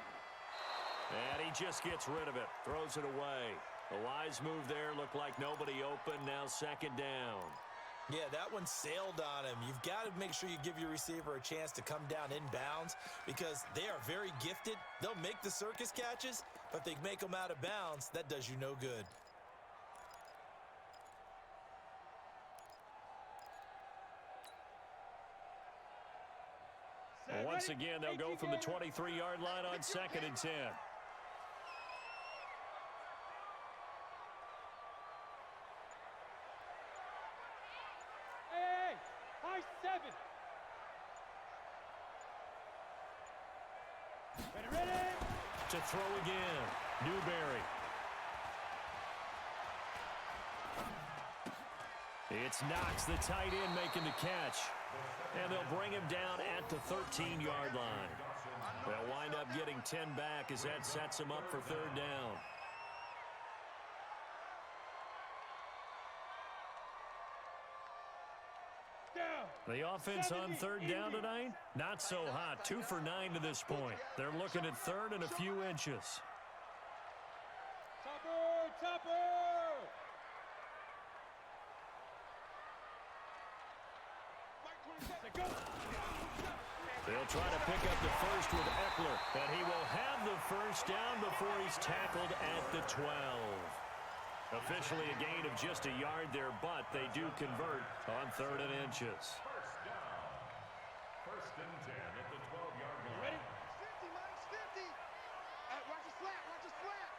And he just gets rid of it. Throws it away. A wise move there. Looked like nobody open. Now 2nd down. Yeah, that one sailed on him. You've got to make sure you give your receiver a chance to come down inbounds because they are very gifted. They'll make the circus catches, but they make them out of bounds. That does you no good. Once again, they'll go from the 23-yard line on 2nd and 10. Hey, high 7. Ready. To throw again, Newberry. It's Knox, the tight end, making the catch. And they'll bring him down at the 13-yard line. They'll wind up getting 10 back as that sets them up for third down. The offense on third down tonight, not so hot. 2 for 9 to this point. They're looking at third and a few inches. Topper! They'll try to pick up the first with Eckler, and he will have the first down before he's tackled at the 12. Officially a gain of just a yard there, but they do convert on third and inches. First down. First and 10 at the 12-yard line. Ready? 50, Mike, 50. Watch the slant, watch the slant.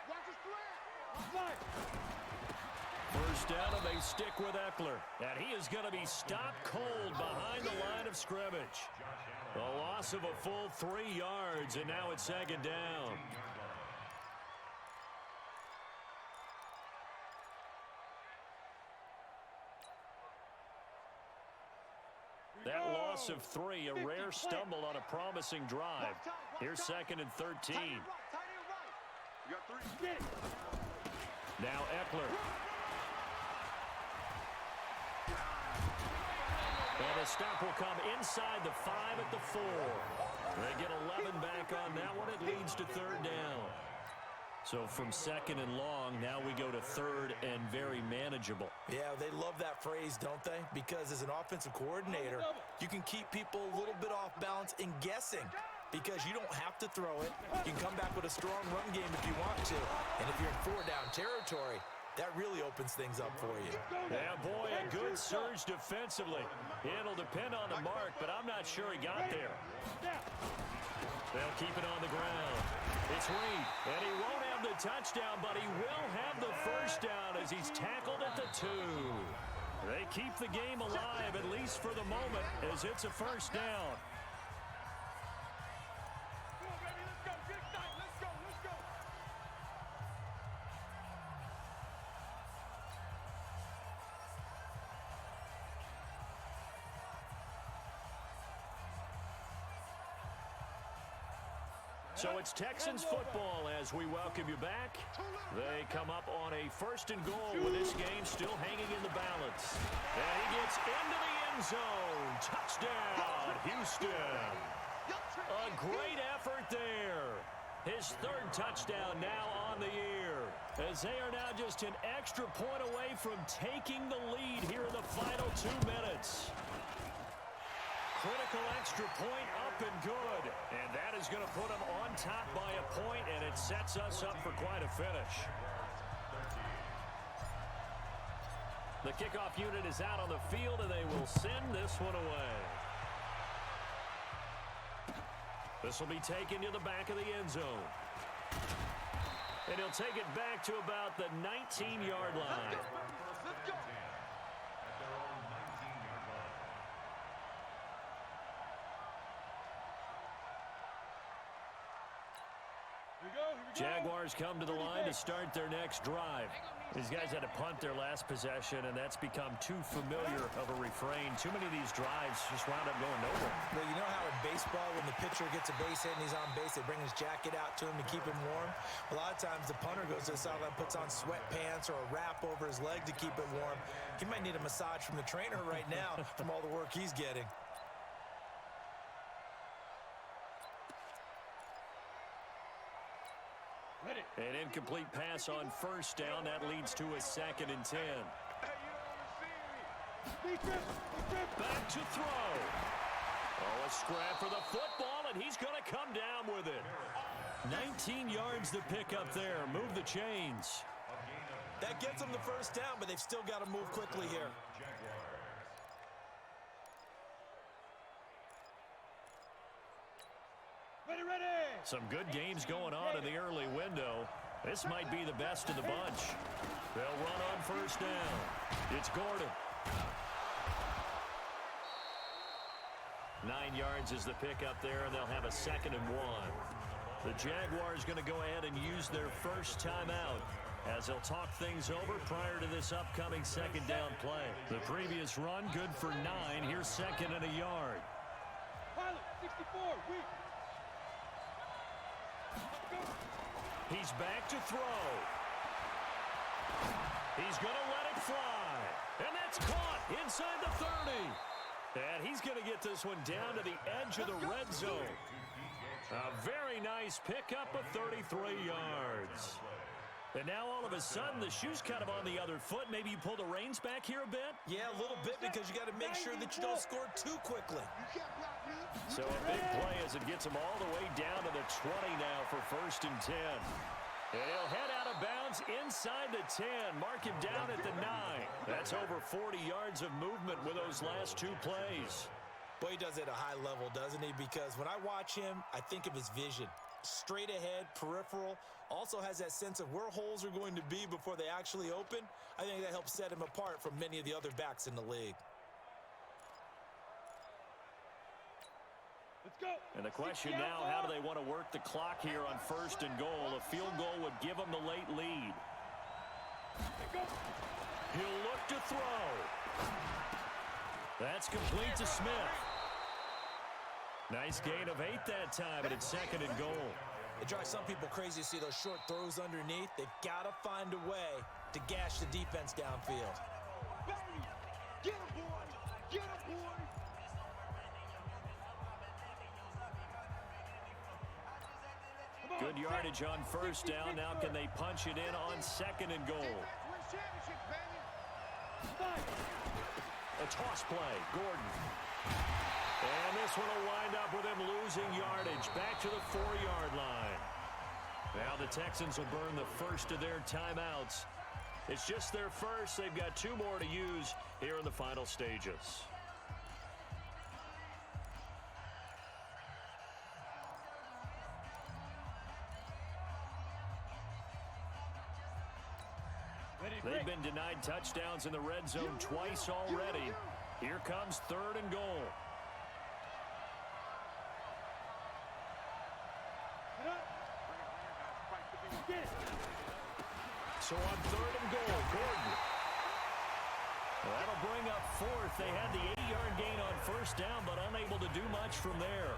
Watch the slant. Slide. First down, and they stick with Eckler. And he is going to be stopped cold behind the line of scrimmage. A loss of a full 3 yards, and now it's second down. That loss of 3, a rare stumble on a promising drive. Here's second and 13. Tight end right. You got 3. Get it. Now Eckler. And the stop will come inside the 5 at the 4. They get 11 back on that one. It leads to third down. So from second and long, now we go to third and very manageable. Yeah, they love that phrase, don't they? Because as an offensive coordinator, you can keep people a little bit off balance and guessing because you don't have to throw it. You can come back with a strong run game if you want to. And if you're in 4-down territory, that really opens things up for you. Yeah, boy, a good surge defensively. It'll depend on the mark, but I'm not sure he got there. They'll keep it on the ground. It's Reed, and he won't have the touchdown, but he will have the first down as he's tackled at the 2. They keep the game alive, at least for the moment, as it's a first down. Come on, baby, let's go. Get excited. Let's go. So it's Texans football as we welcome you back. They come up on a first and goal with this game still hanging in the balance. And he gets into the end zone. Touchdown, Houston. A great effort there. His third touchdown now on the year, as they are now just an extra point away from taking the lead here in the final 2 minutes. Critical extra point up and good. And that is going to put them on top by a point, and it sets us up for quite a finish. The kickoff unit is out on the field, and they will send this one away. This will be taken to the back of the end zone. And he'll take it back to about the 19-yard line. Let's go. Jaguars come to the line to start their next drive. These guys had to punt their last possession, and that's become too familiar of a refrain. Too many of these drives just wound up going nowhere. Well, you know how in baseball, when the pitcher gets a base hit and he's on base, they bring his jacket out to him to keep him warm? A lot of times the punter goes to the sideline, puts on sweatpants or a wrap over his leg to keep it warm. He might need a massage from the trainer right now from all the work he's getting. An incomplete pass on first down. That leads to a second and 10. Back to throw. Oh, a scrap for the football, and he's going to come down with it. 19 yards to pick up there. Move the chains. That gets them the first down, but they've still got to move quickly here. Ready. Some good games going on in the early window. This might be the best of the bunch. They'll run on first down. It's Gordon. 9 yards is the pickup there, and they'll have a second and 1. The Jaguars going to go ahead and use their first timeout as they'll talk things over prior to this upcoming second down play. The previous run good for 9. Here's second and a yard. Pilot, 64, weak. He's back to throw. He's going to let it fly. And that's caught inside the 30. And he's going to get this one down to the edge of the red zone. A very nice pickup of 33 yards. And now all of a sudden the shoe's kind of on the other foot. Maybe you pull the reins back here a bit? Yeah, a little bit because you got to make sure that you don't score too quickly. So a big play as it gets him all the way down to the 20 now for 1st and 10. And he'll head out of bounds inside the 10. Mark him down at the 9. That's over 40 yards of movement with those last 2 plays. Boy, he does it at a high level, doesn't he? Because when I watch him, I think of his vision. Straight ahead, peripheral, also has that sense of where holes are going to be before they actually open. I think that helps set him apart from many of the other backs in the league. Let's go. And the question now, how do they want to work the clock here on 1st and goal? A field goal would give them the late lead. He'll look to throw. That's complete to Smith. Nice gain of 8 that time, and it's 2nd and goal. It drives some people crazy to see those short throws underneath. They've got to find a way to gash the defense downfield. Get him, boy! Get him, boy! Good yardage on 1st down. Now can they punch it in on 2nd and goal? A toss play, Gordon. And this one will wind up with him losing yardage back to the 4-yard line. Now the Texans will burn the first of their timeouts. It's just their first. They've got 2 more to use here in the final stages. They've been denied touchdowns in the red zone twice already. Here comes 3rd and goal. So on 3rd and goal, Gordon. Well, that'll bring up 4th. They had the 8-yard gain on 1st down, but unable to do much from there.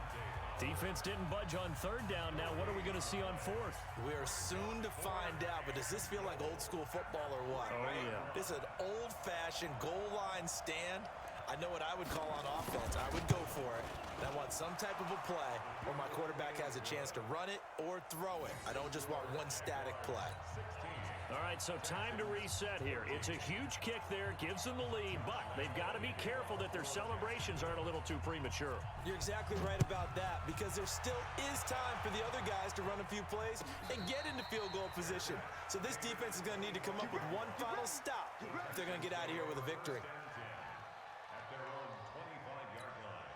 Defense didn't budge on 3rd down. Now what are we going to see on 4th? We are soon to find out, but does this feel like old school football or what? Oh, yeah. This is an old-fashioned goal line stand. I know what I would call on offense. I would go for it. And I want some type of a play where my quarterback has a chance to run it or throw it. I don't just want one static play. All right, so time to reset here. It's a huge kick there, gives them the lead, but they've got to be careful that their celebrations aren't a little too premature. You're exactly right about that, because there still is time for the other guys to run a few plays and get into field goal position. So this defense is going to need to come up with one final stop if they're going to get out of here with a victory. At their own 25-yard line.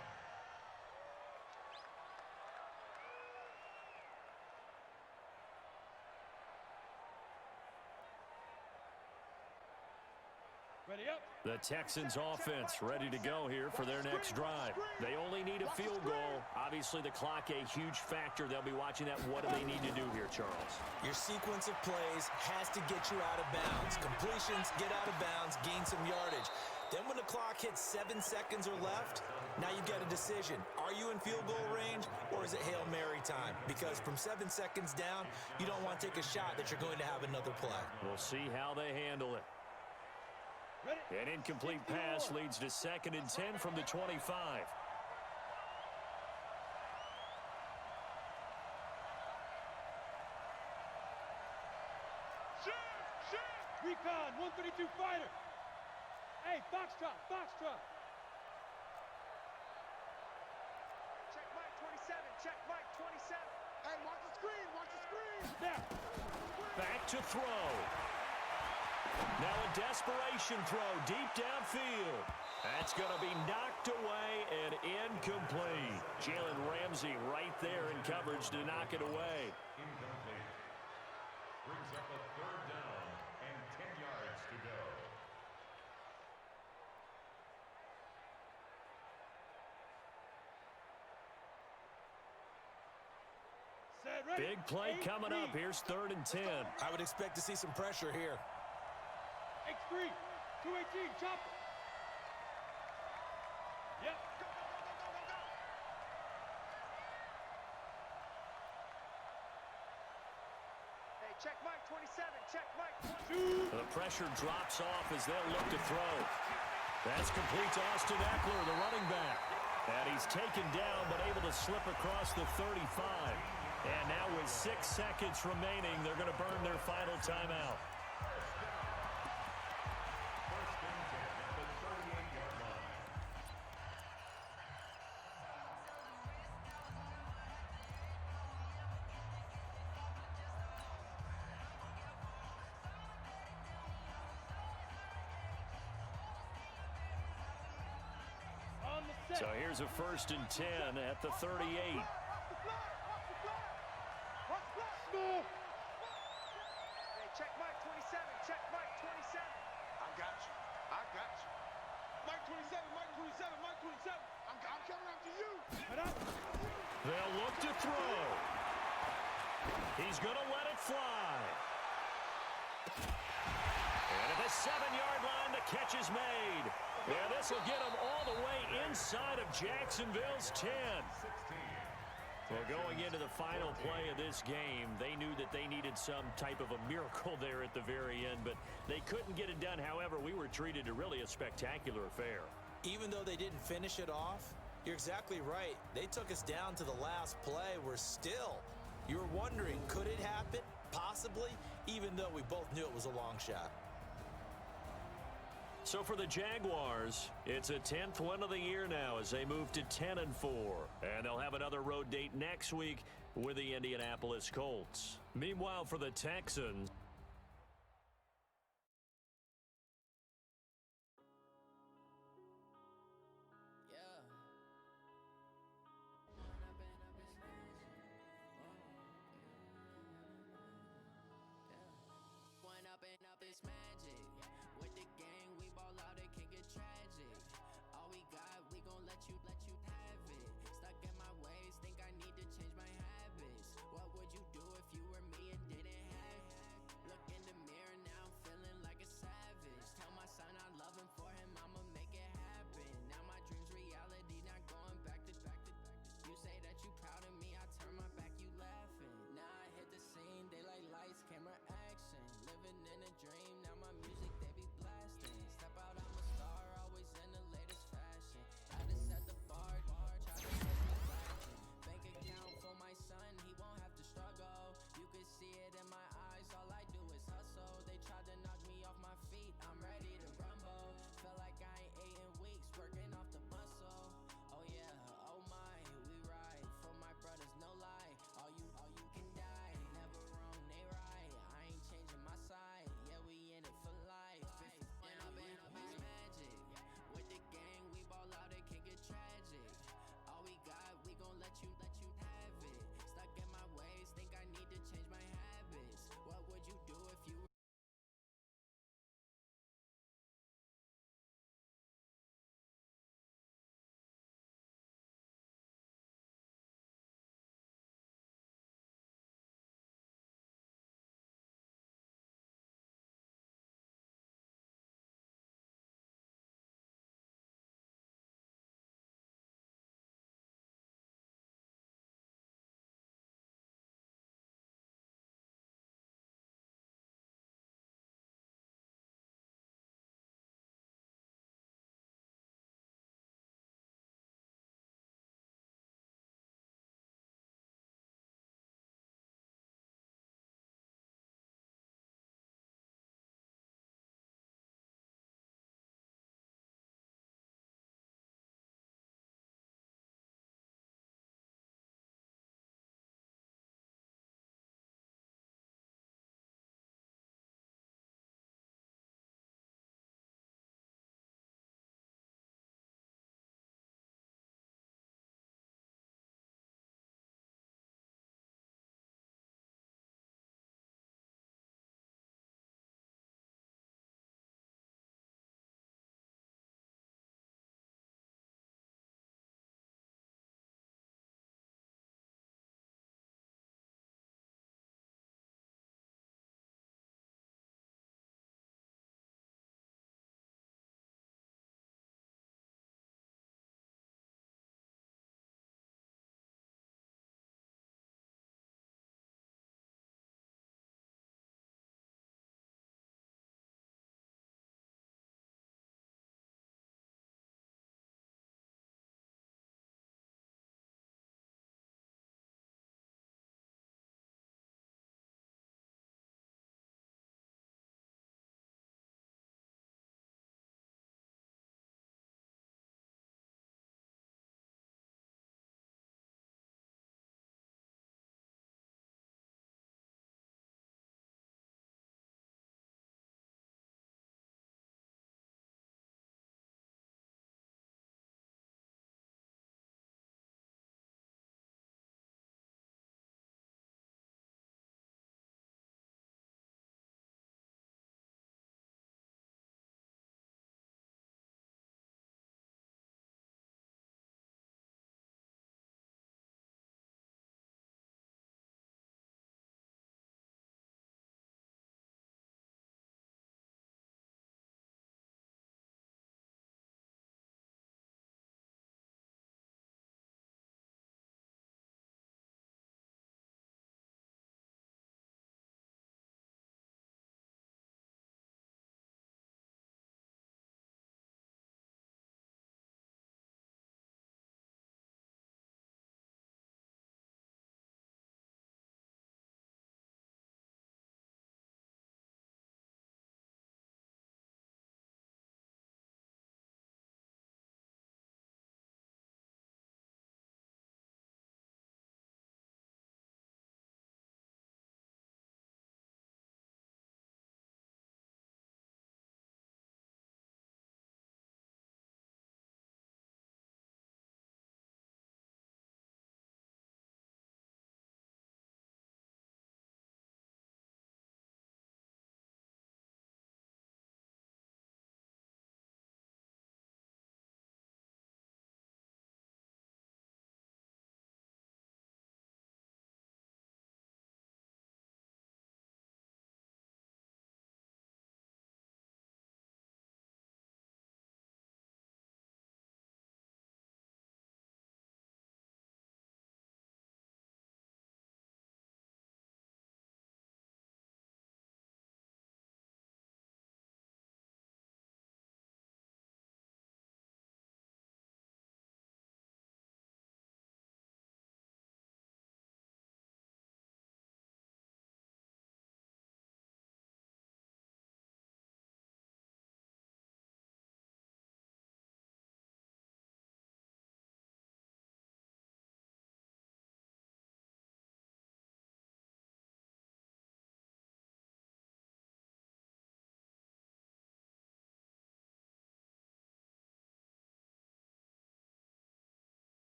Ready up. The Texans offense ready to go here for their next drive. They only need a field goal. Obviously, the clock a huge factor. They'll be watching that. What do they need to do here, Charles? Your sequence of plays has to get you out of bounds. Completions, get out of bounds, gain some yardage. Then when the clock hits 7 seconds or left, now you've got a decision. Are you in field goal range, or is it Hail Mary time? Because from 7 seconds down, you don't want to take a shot that you're going to have another play. We'll see how they handle it. An incomplete pass leads to 2nd and 10 from the 25. Recon, 132 fighter. Hey, Foxtrot, Foxtrot. Check Mike 27, check Mike 27. Hey, watch the screen, watch the screen. Now. Back to throw. Now a desperation throw deep downfield. That's going to be knocked away and incomplete. Jalen Ramsey right there in coverage to knock it away. Incomplete. Brings up a 3rd down and 10 yards to go. Set, ready. Big play coming up. Here's 3rd and 10. I would expect to see some pressure here. X3, 218, chopper. Yep. Check Mike 27. Check Mike 22. The pressure drops off as they'll look to throw. That's complete to Austin Eckler, the running back. And he's taken down but able to slip across the 35. And now with 6 seconds remaining, they're going to burn their final timeout. First and 10 at the 38-yard line. So here's a 1st and 10 at the 38. Hey, check Mike 27. Check Mike 27. I got you. I got you. Mike 27, Mike 27, Mike 27. I'm coming after you. They'll look to throw. He's going to let it fly. And at the 7-yard line, the catch is made. Yeah, this will get him all the way inside of Jacksonville's 10. 16. Well, going into the final play of this game, they knew that they needed some type of a miracle there at the very end, but they couldn't get it done. However, we were treated to really a spectacular affair. Even though they didn't finish it off, you're exactly right. They took us down to the last play. We're still, you were wondering, could it happen? Possibly, even though we both knew it was a long shot. So for the Jaguars, it's a 10th win of the year now as they move to 10-4. And they'll have another road date next week with the Indianapolis Colts. Meanwhile, for the Texans, Up this magic. With the gang, we ball out, it can get tragic. All we got, we gon' let you have it. Stuck in my ways, think I need to change my habits. What would you do if you were me and didn't have it?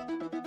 Bye.